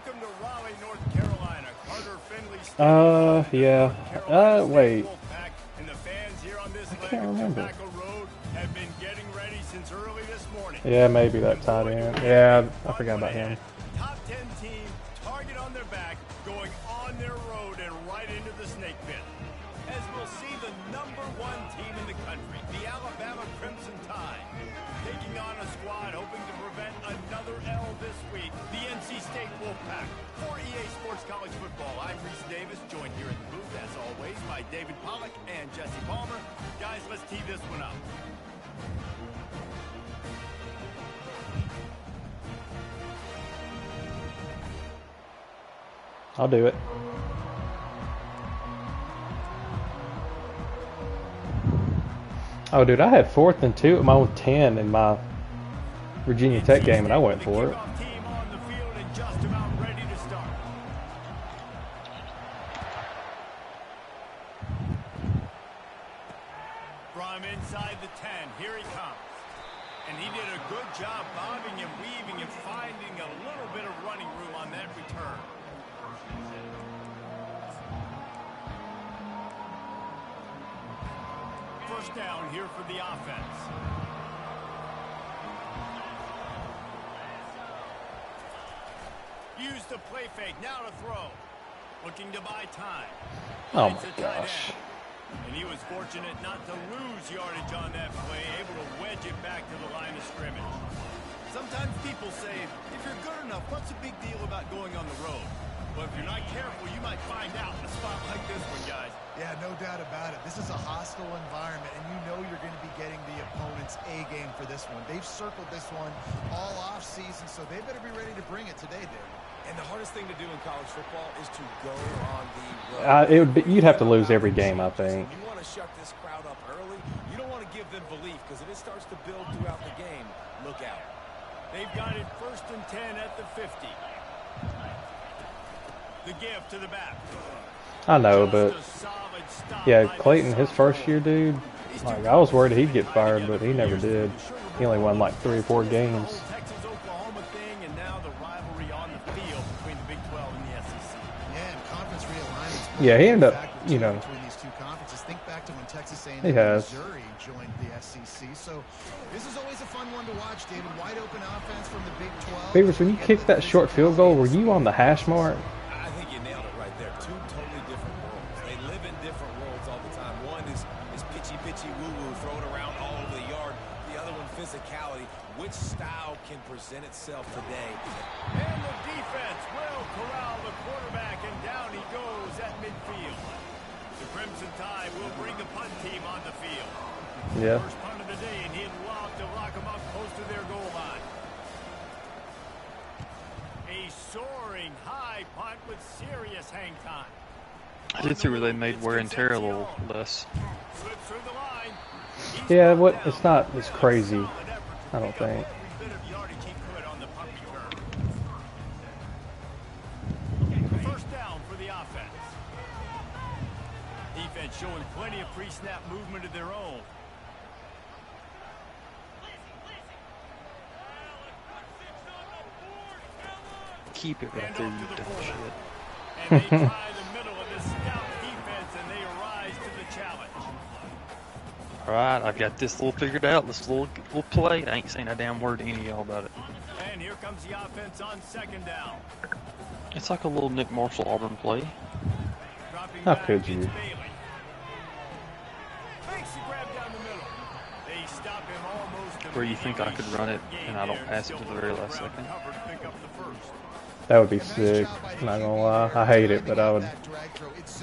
Welcome to Raleigh, North Carolina. Carter Finley yeah. Wait. And the fans here on this I leg can't of remember. Tobacco Road have been getting ready since early this morning. Yeah, maybe that tight end. Yeah, I forgot about him. Top 10 team, target on their back, going on their road and right into the snake pit. As we'll see the #1 team in the country, the Alabama Crimson Tide, taking on a squad hoping to prevent another L this week, the NC State Wolfpack. For EA Sports College Football, I'm Reese Davis, joined here in the booth, as always, by David Pollack and Jesse Palmer. Guys, let's tee this one up. I'll do it. Oh, dude, I had 4th and 2 at my own 10 in my Virginia Tech game, and I went for it. From inside the 10, here he comes. And he did a good job bobbing and weaving and finding a little bit of running room on that return. First down here for the offense. Use the play fake, now to throw. Looking to buy time. Oh my gosh. And he was fortunate not to lose yardage on that play, able to wedge it back to the line of scrimmage. Sometimes people say, if you're good enough, what's the big deal about going on the road? Well, if you're not careful, you might find out in a spot like this one, guys. Yeah, no doubt about it. This is a hostile environment, and you know you're going to be getting the opponent's A game for this one. They've circled this one all off season, so they better be ready to bring it today, Dave. And the hardest thing to do in college football is to go on the road. You'd have to lose every game, I think. You want to shut this crowd up early. You don't want to give them belief, because if it starts to build throughout the game, look out. They've got it 1st and 10 at the 50. The give to the back. I know, but yeah, Clayton, his first year, dude, like I was worried he'd get fired, but he never did. He only won like 3 or 4 games. Texas-Oklahoma thing, and now the rivalry on the field between the Big 12 and the SEC. Yeah, and conference realignment. Yeah, he ended up, you know. Between these two conferences, think back to when Texas A&M He has. and Missouri joined the SEC. So this is always a fun one to watch, David. Wide open offense from the Big 12. Beavers, when you kicked that short field goal, were you on the hash mark? I think you nailed it right there. Two totally different worlds. They live in different worlds all the time. One is pitchy, woo-woo, throw it around all over the yard. The other one, physicality. Which style can present itself today? And the defense will corral the quarterback, and down he goes at midfield. The Crimson Tide will bring the punt team on the field. Yeah. First punt of the day, and he'd love to lock them up close to their goal line. A soaring high punt with serious hang time. I did see where they made wear and tear a little less. Slips through the line. Yeah, it's not as crazy, I don't think. First down for the offense. Defense showing plenty of pre-snap movement of their own. Keep it right there, you dumb shit. And they try the middle of this scout defense, and they rise to the challenge. Alright, I got this little figured out, this little play. I ain't saying a damn word to any of y'all about it. And here comes the offense on 2nd down. It's like a little Nick Marshall Auburn play. Dropping How back, could you? it's Bailey. Makes the grab down the middle. They stop him almost Where you think I could run it and I don't pass it to the very last second. cover to pick up the first. That would be sick. Not gonna lie, I hate it, but I would. That's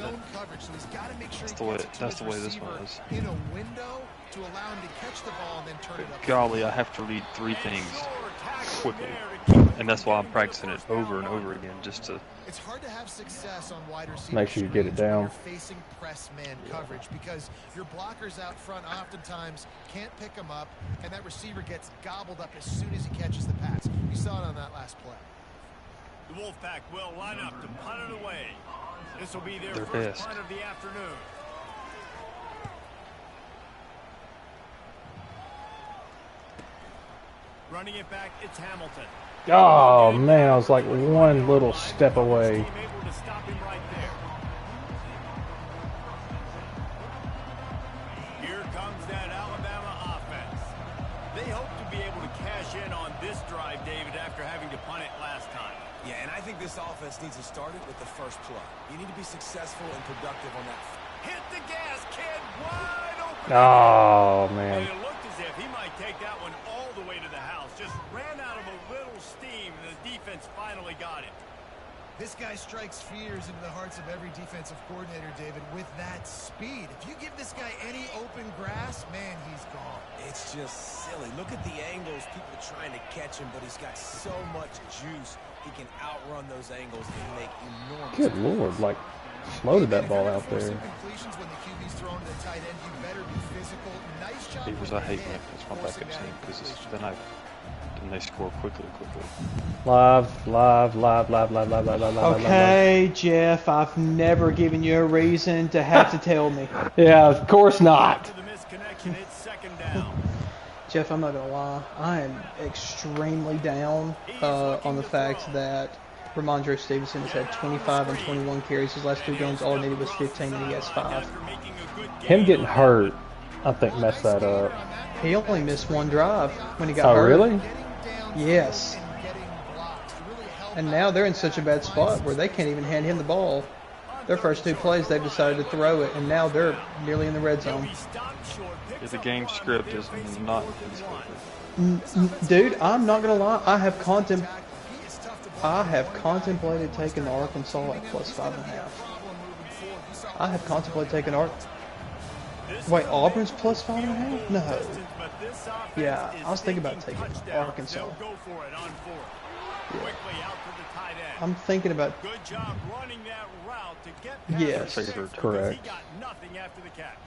the way this one is. In a window to allow him to catch the ball and then turn it up. Golly, I have to read 3 things quickly, and that's why I'm practicing it over and over again, just to. It's hard to have success on wide receiver. Make sure you get it screens when down. You're facing press man coverage because your blockers out front oftentimes can't pick them up, and that receiver gets gobbled up as soon as he catches the pass. You saw it on that last play. The Wolfpack will line up to punt it away. This will be their Their first best. punt of the afternoon. Running it back, it's Hamilton. Oh man, I was like one little step away. Able to stop him right there. Here comes that Alabama offense. They hope to be able to cash in on this drive, David, after having to punt it last time. Yeah, and I think this offense needs to start it with the first play. You need to be successful and productive on that. Hit the gas, kid. Wide open. Oh And man. it looked as if he might take that one all the way to the house. Just ran out of a little steam, and the defense finally got it. This guy strikes fears into the hearts of every defensive coordinator, David, with that speed. If you give this guy any open grass, man, he's gone. It's just silly. Look at the angles, people trying to catch him, but he's got so much juice. He can outrun those angles and make enormous. Good lord, like floated that ball out there. Completions when the QB's thrown to the tight end, you better be physical. Nice job. Beavers, I hate when it's my backup team because then they score quickly. Live. Okay, Jeff, I've never given you a reason to have to tell me. Yeah, of course not. To the misconnection, it's second down. Jeff, I'm not going to lie. I am extremely down on the fact that Ramondre Stevenson has had 25 and 21 carries his last two games. All he needed was 15, and he has 5. After making a good Him game. getting hurt, I think messed that up. He only missed one drive when he got Oh hurt. really? Yes. And now they're in such a bad spot where they can't even hand him the ball. Their first 2 plays, they've decided to throw it, and now they're nearly in the red zone. He stopped short, picks Yeah, the up game a run, script and is picks not. up Dude, I'm not going to lie. I have contemplated taking Arkansas at plus 5.5. I have contemplated taking Wait, Auburn's plus 5.5? No. but this offense Yeah, is I was thinking about thinking taking touchdown. Arkansas. They'll go for it on 4. Quickly out to the tight end. I'm thinking about. Good job running that route to get Yes. past the Favorite. safety, Correct. because He got nothing after the catch.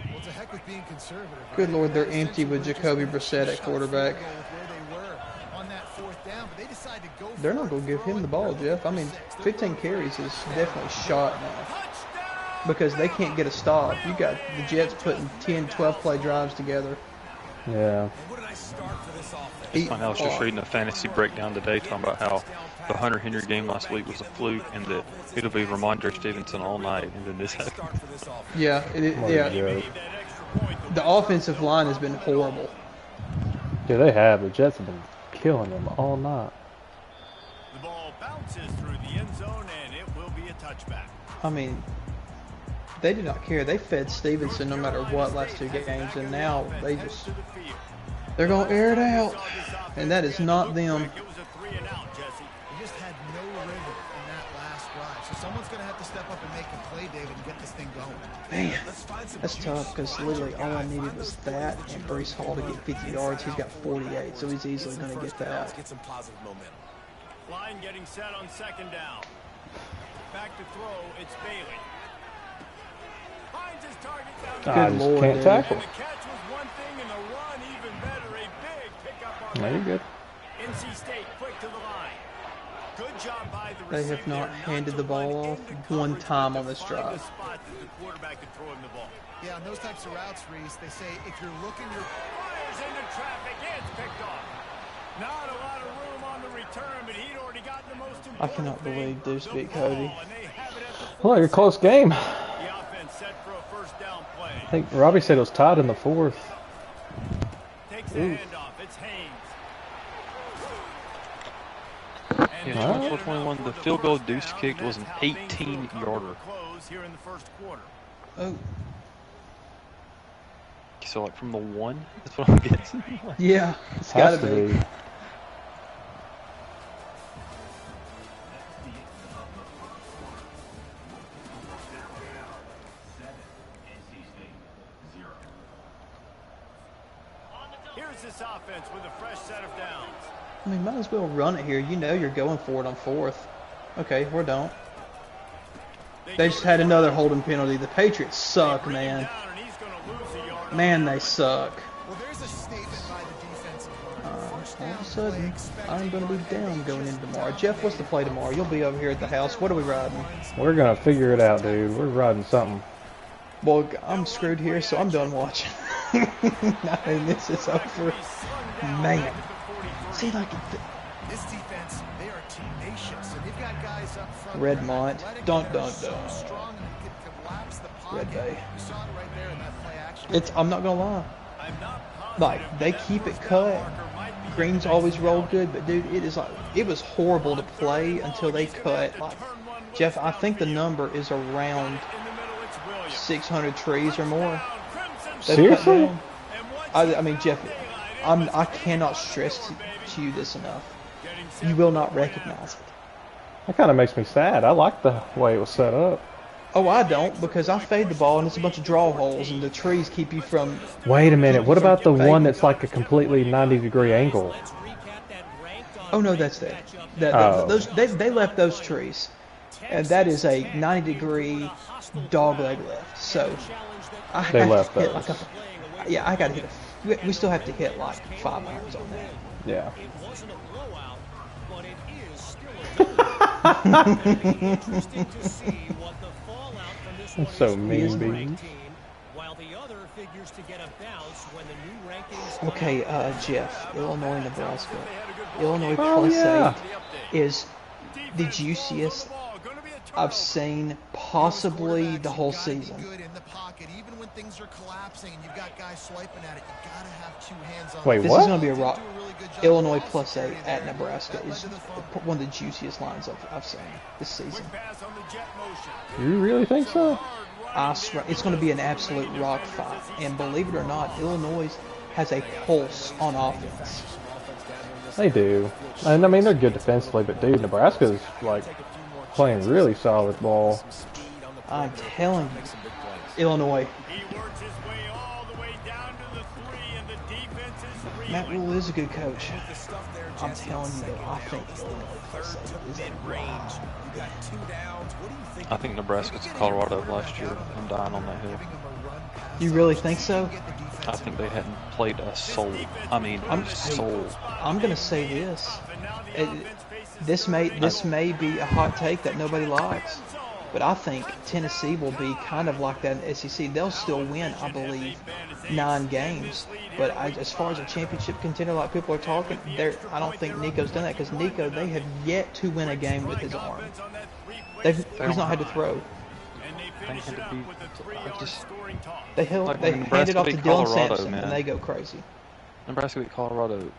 Well, it's a heck with being conservative. Right? Good Lord, they're That empty with essentially Jacoby was just Brissett a at shot quarterback. field goal with where they were on that 4th down, but they decided to go They're for not it, going to give throw him it, the ball, they're Jeff. I mean, 6. They're 15 going carries is definitely shot now. Touchdown! Because they can't get a stop. You got the Jets putting 10, 12 play drives together. Yeah. And what did I start for this offense? It's funny, I was just reading a fantasy breakdown today talking about how the Hunter Henry game last week was a fluke and that it'll be Ramondre Stevenson all night, and then this happened. Start for this offense. Yeah, What a yeah. joke. Need that extra point. The offensive line has been horrible. Yeah, they have. The Jets have been killing them all night. The ball bounces through the end zone, and it will be a touchback. I mean, they did not care. They fed Stevenson no matter what last 2 games, and now they're going to air it out. And that is not them. It was a 3 and out, Jesse. They just had no rhythm in that last drive. So someone's going to have to step up and make a play, David, and get this thing going. Man, Let's find some that's juice. tough because literally all I needed was that and Brees Hall to get 50 yards. He's got 48, so he's easily going to get Let's that. get some positive momentum. Line getting set on second down. Back to throw, it's Bailey. Finds his target down I Good just Lord, can't dude. tackle. And the catch was one thing, and the run even better. A big pickup on No, you're good. NC State quick to the line. Good job by the They have receiver not there handed to the ball run off into one coverage, time but on to this find drive. the spot that the quarterback could throw him the ball. Yeah, on those types of routes, Reese, they say if you're looking, you're Fires into traffic, it's picked off. Not a lot of room on the return, but he'd already gotten the most important I cannot thing, believe Deuce the beat ball, Cody. and they have it at the Well, you're a close game. The offense set for a first down play. I think Robbie said it was tied in the 4th. Takes the handoff. It's Haynes. Yeah, Wow. 24-21. The field goal Deuce kicked was an 18-yarder. Close here in the first quarter. Oh, So like from the 1, that's what I'm guessing. yeah, it's got Has to to be. be. Here's this offense with a fresh set of downs. I mean, might as well run it here. You know you're going for it on 4th. Okay, we don't. They just had another holding penalty. The Patriots suck, man. Man, they suck. well, there's a statement by the defensive line. First All down of a sudden, play, I'm going to be down going into tomorrow. Jeff, what's the play tomorrow? You'll be over here at the house. What are we riding? We're gonna figure it out, dude. We're riding something. Well, I'm screwed here, so I'm done watching. I mean, this is over. Man. See, like, This defense, they are tenacious, and they've got guys up front. Redmont. Dun dun dun. Strong and can collapse the pocket. Red Bay. You saw it right there in that play action. It's. I'm not gonna lie. Like they keep it cut. Green's always rolled good, but dude, it was horrible to play until they cut. Like Jeff, I think the number is around 600 trees or more. Seriously? I mean, Jeff, I cannot stress to you this enough. You will not recognize it. That kind of makes me sad. I like the way it was set up. Oh, I don't, because I fade the ball and it's a bunch of draw holes and the trees keep you from... Wait a minute. What about the one that's like a completely 90-degree angle? Oh, no, that's there. They left those trees. And that is a 90-degree dog leg left. So, They left those. Yeah, I got to hit we still have to hit like 5 irons on that. Yeah. That's so mean, B. Okay, Jeff, Illinois, Nebraska. Illinois Oh, plus yeah. 8 is the juiciest I've seen possibly the whole season. Good in the pocket, even when things are collapsing and you've got guys swiping at it, you gotta have 2 hands on. Wait, This what? is going to be a rock. Illinois plus 8 at Nebraska is one of the juiciest lines I've seen this season. You really think so? I swear, it's going to be an absolute rock fight. And believe it or not, Illinois has a pulse on offense. They do. And I mean, they're good defensively, but dude, Nebraska's like playing really solid ball. I'm telling you, Illinois. Matt Rule is a good coach. I'm telling you, though, I think Illinois plus 8 is a rock. I think Nebraska's Colorado last year. I'm dying on that hill. You really think so? I think they hadn't played a soul. I mean, soul. I'm gonna say this. This may be a hot take that nobody likes, but I think Tennessee will be kind of like that in SEC. They'll still win, I believe, 9 games. But as far as a championship contender, like people are talking, I don't think Nico's done that because Nico, they have yet to win a game with his arm. He's not had to throw. They had to be. They Like hand it off to Dylan Colorado, Sampson, man. and they go crazy. Nebraska beat Colorado.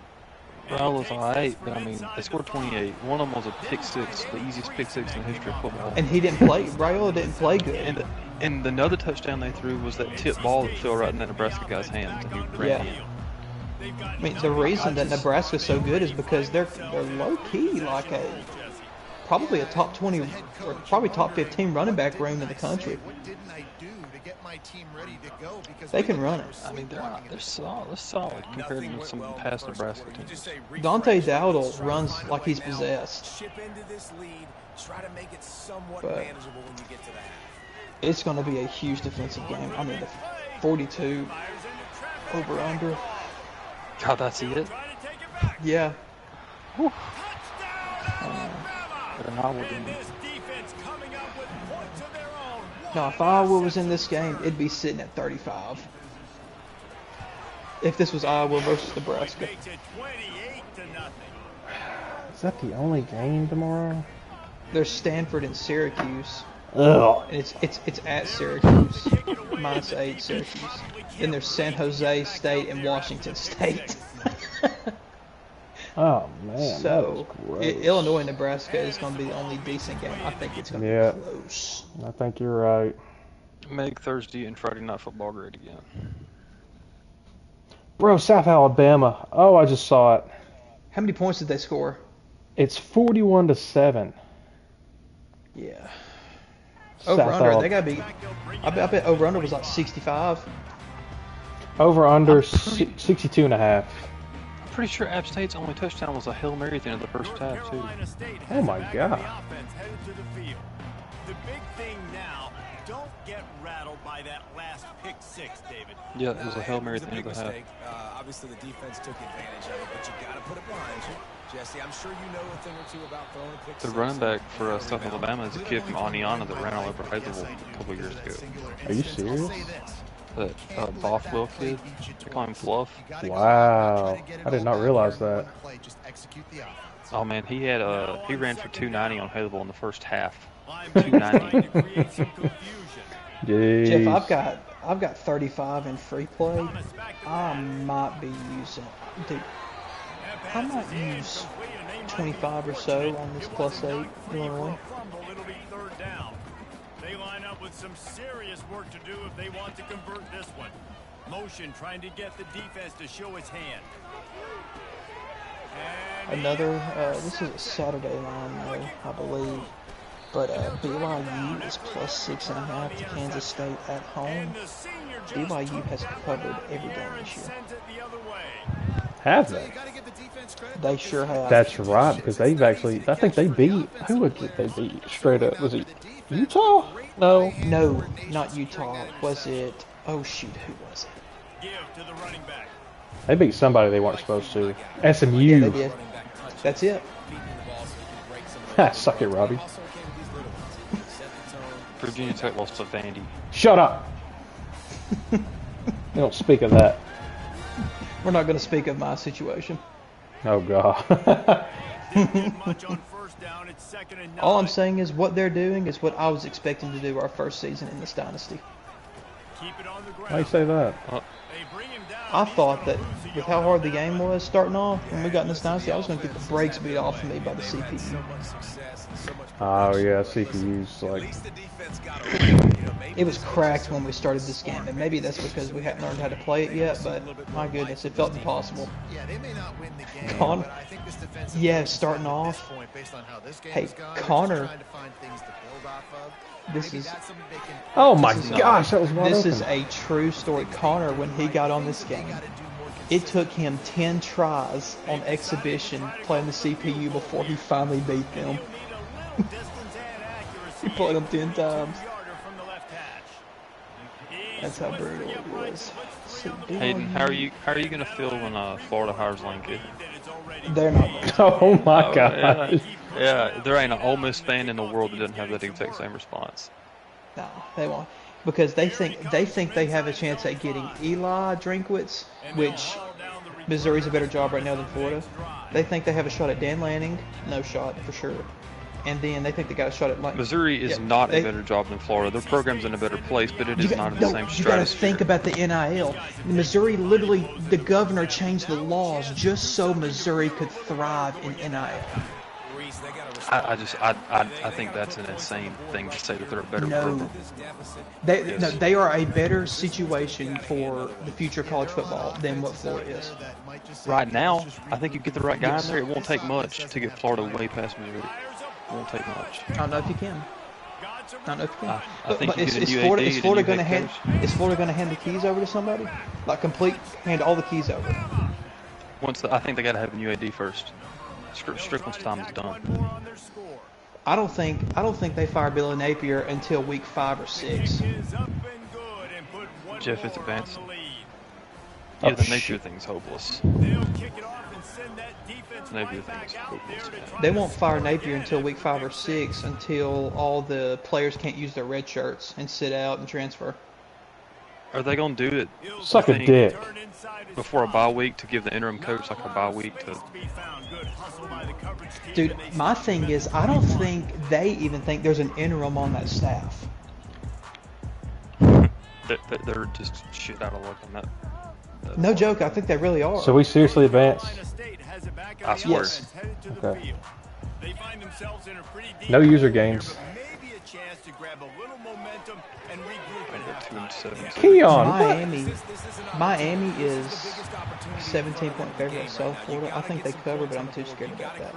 Raul was alright, but I mean, they scored 28. One of them was a pick six, the easiest pick six in the history of football. And he didn't play. Raiola didn't play good. And another touchdown they threw was that tip ball that fell right in that Nebraska guy's hands, and he ran in. I mean, the reason that Nebraska's so good is because they're low key, like probably a top 20 or probably top 15 running back room in the country. They can run it. I mean, they're solid compared to some past Nebraska teams. Dante Dowdle runs like he's possessed. But it's going to be a huge defensive game. I mean, the 42 over under. God, that's it? Yeah. No, if Iowa was in this game, it'd be sitting at 35. If this was Iowa versus Nebraska. Is that the only game tomorrow? There's Stanford and Syracuse. Ugh. And it's at Syracuse. -8 Syracuse. Then there's San Jose State and Washington State. Oh man. So that is gross. Illinois and Nebraska is going to be the only decent game. I think it's going to be close. I think you're right. Make Thursday and Friday night football great again. Bro, South Alabama. Oh, I just saw it. How many points did they score? It's 41-7. Yeah. South Over under, Alabama. they gotta be. I bet over under was like 65. Over under 62.5. I'm pretty sure App State's only touchdown was a Hail Mary at the end of the first half, too. Oh my god. The big thing now, don't get rattled by that last pick six, David. Yeah, it was a Hail Mary at the end Big of the half. mistake. Obviously, the defense took advantage of it, but you got to put it behind you. Jesse, I'm sure you know a thing or two about throwing a pick The six. running back for South Alabama is a kid from Aniana that ran all over Hazelwood a couple years ago. Are you serious? That Bothwell kid. They call him Fluff. Wow. I did not realize that. Oh man, he ran for 290 on Hailville in the first half. 290. Jeez. Jeff, I've got 35 in free play. I might be using, dude. I might use 25 or so on this +8 Illinois. They line up with some serious work to do if they want to convert this one. Motion trying to get the defense to show its hand. Another, this is a Saturday line though, I believe. But BYU is +6.5 to Kansas State at home. BYU has covered every game this year. Have they? They sure have. That's right, because they've actually, I think they beat, who was it they beat straight up? Was it Utah? No. No, not Utah. Was it, oh shoot, who was it? They beat somebody they weren't supposed to. SMU. Yeah, they did. That's it. Suck it, Robbie. Virginia Tech lost to Vandy. Shut up! You don't speak of that. We're not going to speak of my situation. Oh, God. All I'm saying is what they're doing is what I was expecting to do our first season in this dynasty. Why do you say that? I thought that with how hard the game was starting off when we got in this dynasty, I was going to get the brakes beat off of me by the CPU. Oh, yeah, CPU's like... It was cracked when we started this game, and maybe that's because we hadn't learned how to play it yet, but my goodness, it felt impossible. Connor, yeah, starting off. Hey, Connor, this is... Oh my gosh, that was wide This open. is a true story. Connor, when he got on this game, it took him 10 tries on exhibition playing the CPU before he finally beat them. He played them 10 times. That's how brutal it was. Hayden, how are you gonna feel when Florida hires Lane Kiffin? They're not. Oh my gosh. Yeah, there ain't an Ole Miss fan in the world that doesn't have that exact same response. No, they won't. Because they think they have a chance at getting Eli Drinkwitz, which Missouri's a better job right now than Florida. They think they have a shot at Dan Lanning. No shot, for sure. And then they think they got a shot at Missouri is not a better job than Florida. Their program's in a better place, but it is not in the same stratosphere. You got to think about the NIL. Missouri, literally, the governor changed the laws just so Missouri could thrive in NIL. I think that's an insane thing to say that they're a better program. No, they are a better situation for the future of college football than what Florida is. Right now, I think you get the right guy in there. It won't take much to get Florida way past Missouri. It won't take much. I don't know if you can. I don't know if you can. I think is Florida going to hand the keys over to somebody? Like hand all the keys over. I think they got to have a new AD first. Strickland's time is done. I don't think they fire Billy Napier until week 5 or 6. Jeff, it's advanced. Yeah, the Napier thing's hopeless. Napier thing's hopeless, man. They won't fire Napier until week 5 or 6 until all the players can't use their red shirts and sit out and transfer. Are they going to do it? Suck a dick. Before a bye week to give the interim coach like a bye week to... Dude, my thing is, I don't think they even think there's an interim on that staff. They're just shit out of luck on that. No joke, I think they really are. So we seriously advanced? I swear. Yes. Okay. No user games. Keon. Miami is 17-point favorite. So Florida, I think they cover, but I'm too scared about that.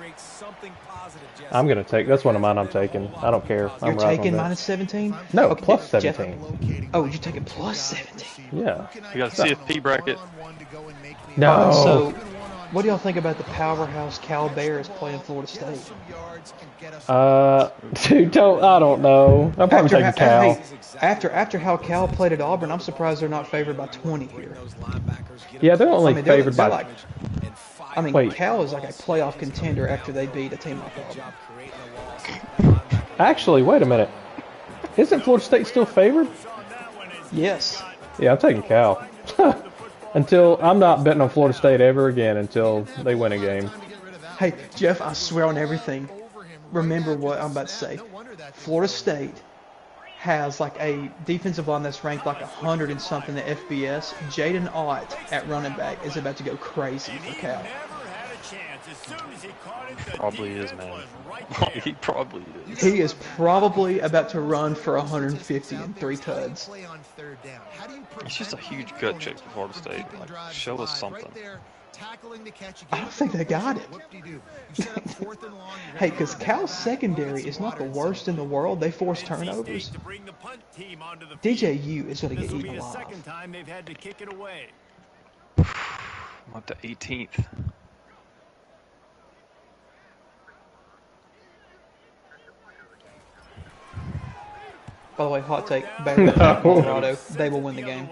I'm gonna take. That's one of mine. I'm taking. I don't care. You're taking minus 17? No, okay, plus Jeff, 17. oh, you're taking plus 17. Yeah. You got a CFP bracket. No. So, what do y'all think about the powerhouse Cal Bears playing Florida State? Dude, I don't know. I'm probably taking Cal. Hey, after how Cal played at Auburn, I'm surprised they're not favored by 20 here. Yeah, they're only favored by. Like, I mean, wait. Cal is like a playoff contender after they beat a team like Auburn. Actually, wait a minute. Isn't Florida State still favored? Yes. Yeah, I'm taking Cal. Until I'm not betting on Florida State ever again until they win a game. Hey, Jeff, I swear on everything. Remember what I'm about to say. Florida State has like a defensive line that's ranked like 100 and something at FBS. Jaden Ott at running back is about to go crazy for Cal. Probably is, man. He probably is. He is probably about to run for 150 and 3 tuds. It's just a huge gut check for Florida State. Like, show us something. I don't think they got it. Hey, because Cal's secondary is not the worst in the world. They force turnovers. DJU is going to get eaten alive. Up to 18th. By the way, hot take, Baylor at Colorado, they will win the game.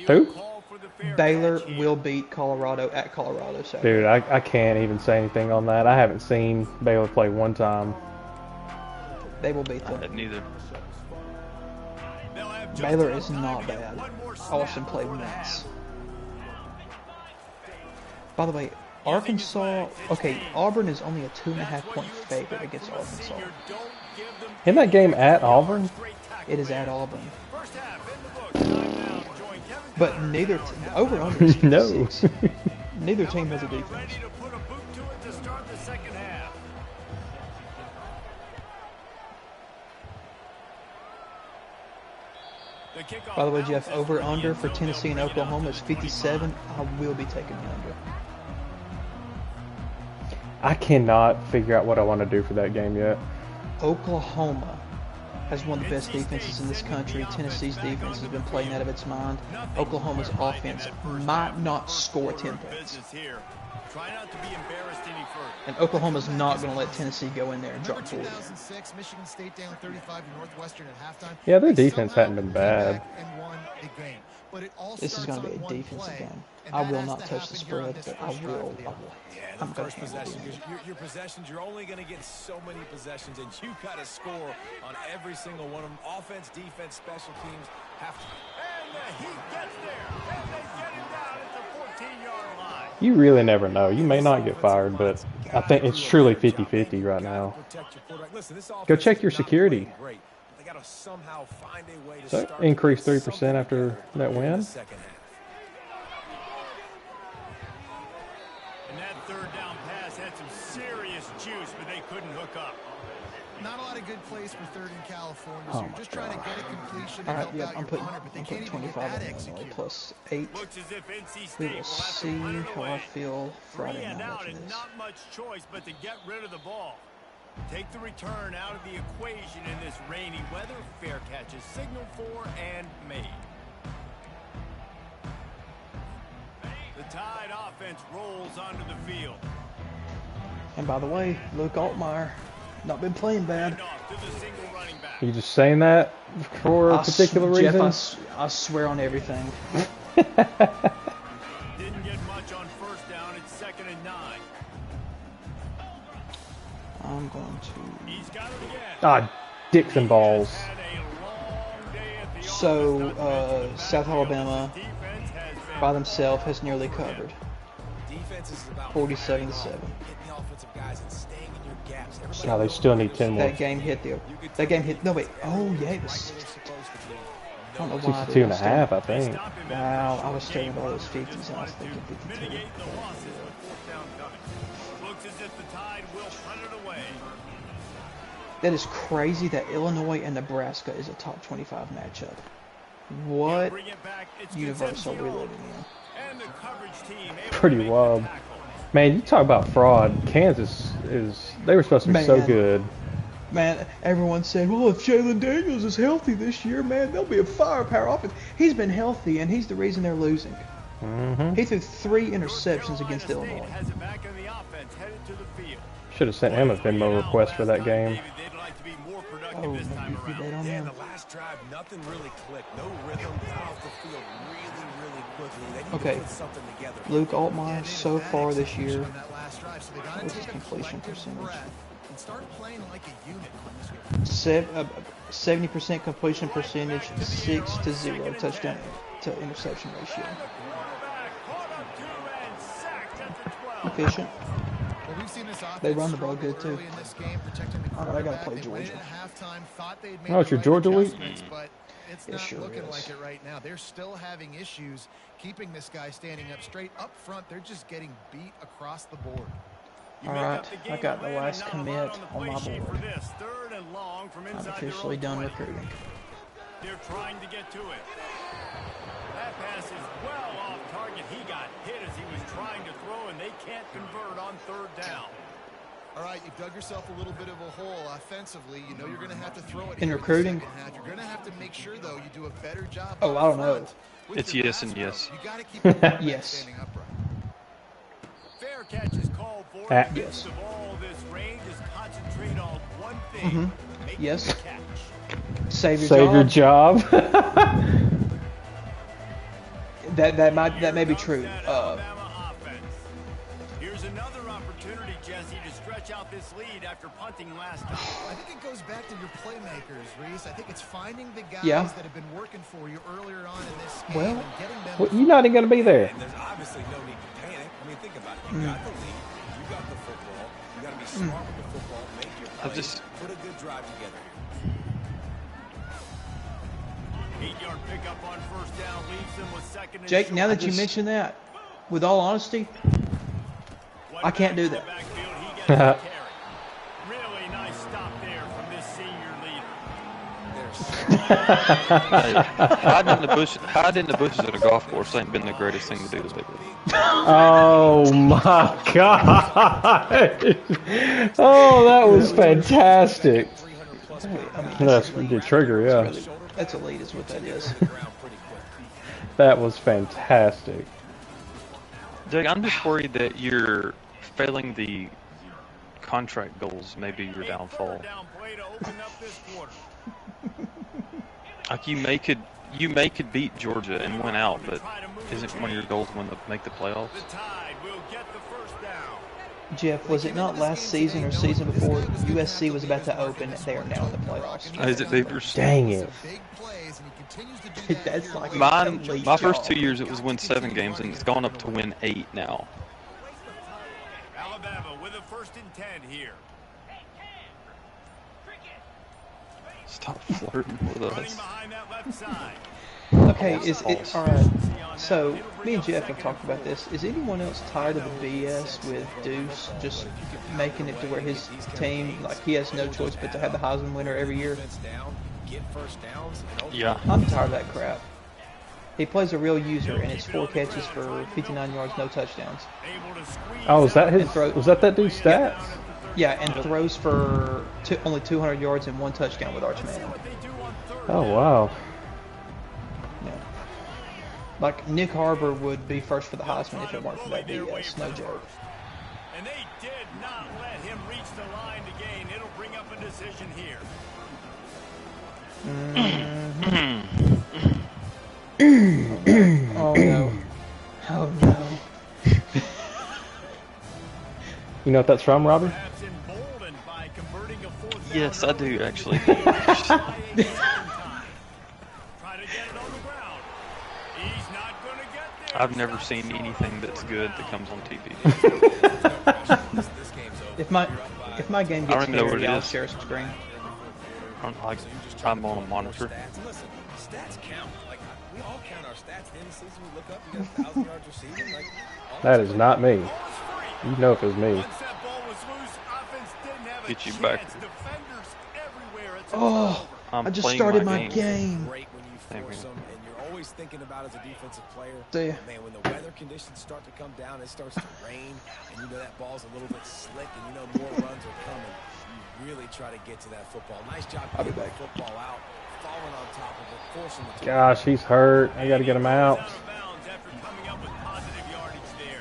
Who? Baylor will beat Colorado at Colorado. So. Dude, I can't even say anything on that. I haven't seen Baylor play one time. They will beat them. Neither. Baylor is not bad. Austin played once. By the way, Arkansas, okay, Auburn is only a 2.5 point favorite against Arkansas. In that game at Auburn? It is at Auburn. But neither, over under is 56. No. Neither team has a defense. By the way, Jeff, over under for Tennessee and Oklahoma is 57. I will be taking the under. I cannot figure out what I want to do for that game yet. Oklahoma has one of the best defenses in this country. Tennessee's defense has been playing out of its mind. Oklahoma's offense might not score 10 points. And Oklahoma's not going to let Tennessee go in there and drop 40. Yeah, their defense hadn't been bad. This is going to be a defensive game. I will not touch the spread, but I will. I'm going to your possessions, you're only going to get so many possessions, and you got to score on every single one of them. Offense, defense, special teams have to. And the Heat gets there, and they get him down at the 14-yard line. You really never know. You may not get fired, but I think it's truly 50-50 right now. Go check your security. So increase 3% after that win. Not a lot of good plays for third in California. So you're just trying to get a completion. All right, yeah, I'm putting 25 on Illinois plus 8. We will see how I feel Friday night after this. Not much choice but to get rid of the ball. Take the return out of the equation in this rainy weather. Fair catch is signaled for and made. The Tide offense rolls onto the field. And by the way, Luke Altmaier, not been playing bad. You just saying that for a particular reason? Jeff, I swear on everything. Didn't get much on first down. It's 2nd and 9. I'm going to. He's got it again. Ah, Dixon balls. So, South Alabama by themselves has nearly covered. 47-7. God, they still need 10 more. That game hit. No, wait. Oh, yeah, it was 62. I don't know why. 62.5, I think. Wow, I was staring at all those 50s and I was thinking 52. That is crazy that Illinois and Nebraska is a top 25 matchup. What universe are we living in? Pretty wild. Man, you talk about fraud. Kansas they were supposed to be so good. Man, everyone said, well, if Jalen Daniels is healthy this year, man, they'll be a firepower offense. He's been healthy, and he's the reason they're losing. He threw 3 interceptions against Illinois. Should have sent him a Venmo request for that game. Oh, maybe you bet on Yeah, that. the last drive, nothing really clicked. No rhythm, got off the field really quickly. They need Okay, to put something together. Luke Altmaier so far this year, what's his completion percentage? and start playing like a unit on this one. 70% completion percentage, 6-0 touchdown to interception ratio. Efficient. Well, we've seen this They run the ball good too. in this game, protecting the All right, I gotta quarterback. play They went Georgia. into halftime, thought they'd made Oh, it's the your right Georgia week? adjustments, but it's It not sure looking is. like it right now. They're still having issues keeping this guy standing up straight up front. They're just getting beat across the board. All right, I got the last commit on my board. I'm officially done recruiting. They're trying to get to it. That pass is well off target. He got hit as he was trying to throw, and they can't convert on third down. All right, you've dug yourself a little bit of a hole offensively. You know you're going to have to throw it In here recruiting? the second half. You're going to have to make sure, though, you do a better job. Oh, up I don't know. front with It's your yes pass and pro. yes. You got to keep the quarterback Yes. standing upright. Fair catch is called for. Ah, In the midst yes. of all this range is concentrate on one thing. Mhm. Make Yes. the catch. Save your Save your job. job. That may be true. Alabama offense. Here's another opportunity, Jesse, to stretch out this lead after punting last time. I think it goes back to your playmakers, Reese. I think it's finding the guys Yeah. that have been working for you earlier on in this game Well, and getting them. Well, you're not even going to be there. And there's obviously no need to panic. I mean, think about it. You got the lead. You got the football. You got to be smart with the football. Make your plays. Put a good drive together here. 8-yard pickup on first down leaves them with second and Jake, short. now that you mention that, with all honesty, One I can't back do in the that. backfield, he gets the carry. Really nice stop there from this senior leader. Hide in the bushes at a golf course ain't been the greatest thing to do lately. Oh my god! Oh, that was fantastic. That's the trigger, yeah. that's elite is what that is. That was fantastic. Jake, I'm just worried that you're failing the contract goals. Maybe your downfall. Third down play to open up this quarter. Like you may could beat Georgia and win out, but isn't one of your goals make the playoffs? The Tide will get the first down. Jeff, was it not last season or season before USC was about to open? They are now in the playoffs. Is it Beavers? Dang it. Big plays, and he continues to do that. That's like My first job. 2 years it was win 7 games, and it's gone up to win 8 now. Alabama with a first and 10 here. Stop flirting with Running us. behind that left side. Okay, is it all right? So me and Jeff have talked about this. Is anyone else tired of the BS with Deuce just making it to where his team, like he has no choice but to have the Heisman winner every year? Yeah. I'm tired of that crap. He plays a real user, and it's 4 catches for 59 yards, no touchdowns. Able to squeeze Oh, was that his? And throw- Was that dude's stats? Yeah, and throws for only 200 yards and 1 touchdown with Arch Manning. what they do on third Oh down. wow. Yeah. Like Nick Harbor would be first for the Heisman if it weren't for that BS. No joke. And they did not let him reach the line to gain. It'll bring up a decision here. Oh no. Oh no. You know what that's from, Robbie? Perhaps emboldened by converting a fourth Yes, I do actually. Try to get it on the ground. He's not going to get there. I've never seen anything that's good that comes on TV. If my game I don't gets even know what hairy, it I'll is. share some screen. I'm on a monitor. Stats count. Like, we all count our stats. The end of the season, we look up, you got 1,000 yards receiving. Like, That is not me. You know if it's me. Once that ball was loose, offense didn't have a Get you chance. back. Defenders everywhere. It's a Oh, I'm I just playing started my my game. game. great when you Same force here. them, and you're always thinking about as a defensive player. See ya. Man, when the weather conditions start to come down, it starts to rain, and you know that ball's a little bit slick, and you know more runs are coming. You really try to get to that football. Nice job I'll be getting the back. football out, falling on top of it, forcing the Gosh, he's hurt. I got to get him out. out of bounds after coming up with positive yardage there.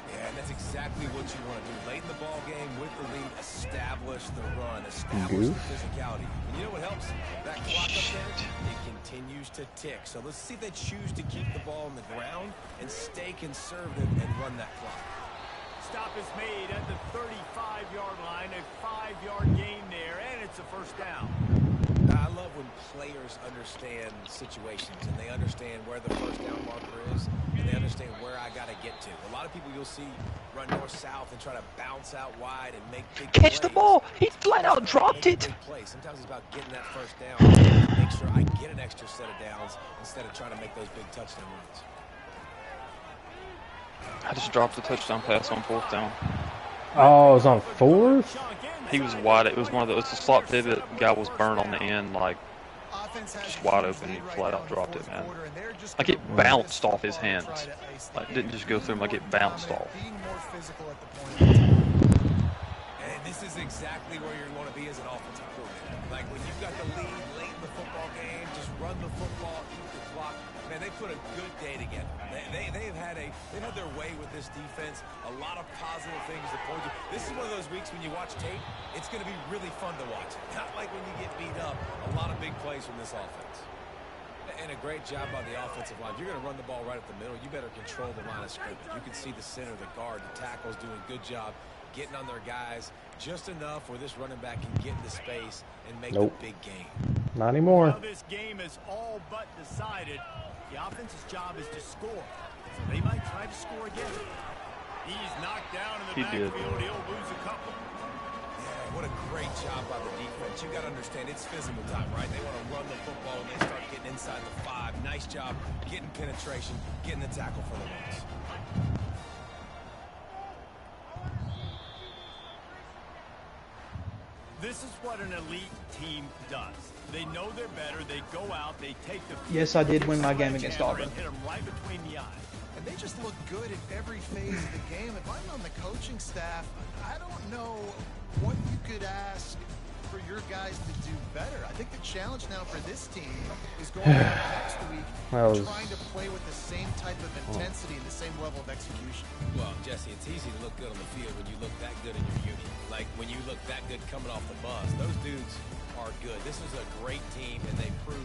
Yeah, and that's exactly what you want to do. Late in the ball game with the lead, establish the run, establish the physicality. And you know what helps? That clock up there, it continues to tick. So let's see if they choose to keep the ball on the ground and stay conservative and run that clock. stop is made at the 35-yard line. A 5-yard gain there, and it's a first down. I love when players understand situations and they understand where the first down marker is and they understand where I got to get to. A lot of people you'll see run north-south and try to bounce out wide and make big Catch plays. the ball! He flat out dropped it! Sometimes it's about getting that first down to make sure I get an extra set of downs instead of trying to make those big touchdown runs. I just dropped a touchdown pass on 4th down. Oh, it was on 4th? He was wide. It was one of those. The slot pivot guy was burned on the end, like just wide open. He flat out dropped it, man. Like it bounced off his hands. Like it didn't just go through him. Like it bounced off. And this is exactly where you want to be as an offensive coordinator. Like when you've got the lead late in the football game, just run the football, eat the clock. Man, they put a good day together. They've had their way with this defense. A lot of positive things to point to. This is one of those weeks when you watch tape, it's going to be really fun to watch. Not like when you get beat up. A lot of big plays from this offense. And a great job by the offensive line. If you're going to run the ball right up the middle, you better control the line of scrimmage. You can see the center, the guard, the tackles doing a good job getting on their guys just enough where this running back can get into space and make the big game. Not anymore. Well, this game is all but decided. The offense's job is to score. So they might try to score again. He's knocked down in the backfield. He'll lose a couple. Yeah, what a great job by the defense. You got to understand, it's physical time, right? They want to run the football and they start getting inside the 5. Nice job getting penetration, getting the tackle for the loss. This is what an elite team does. They know they're better. They go out. They take the. Yes, I did win my game against Auburn. Hit them right between the eyes. And they just look good in every phase of the game. If I'm on the coaching staff, I don't know what you could ask for your guys to do better. I think the challenge now for this team is going into next week trying to play with the same type of intensity and the same level of execution. Well, Jesse, it's easy to look good on the field when you look that good in your unit. Like when you look that good coming off the bus. Those dudes are good. This is a great team, and they proved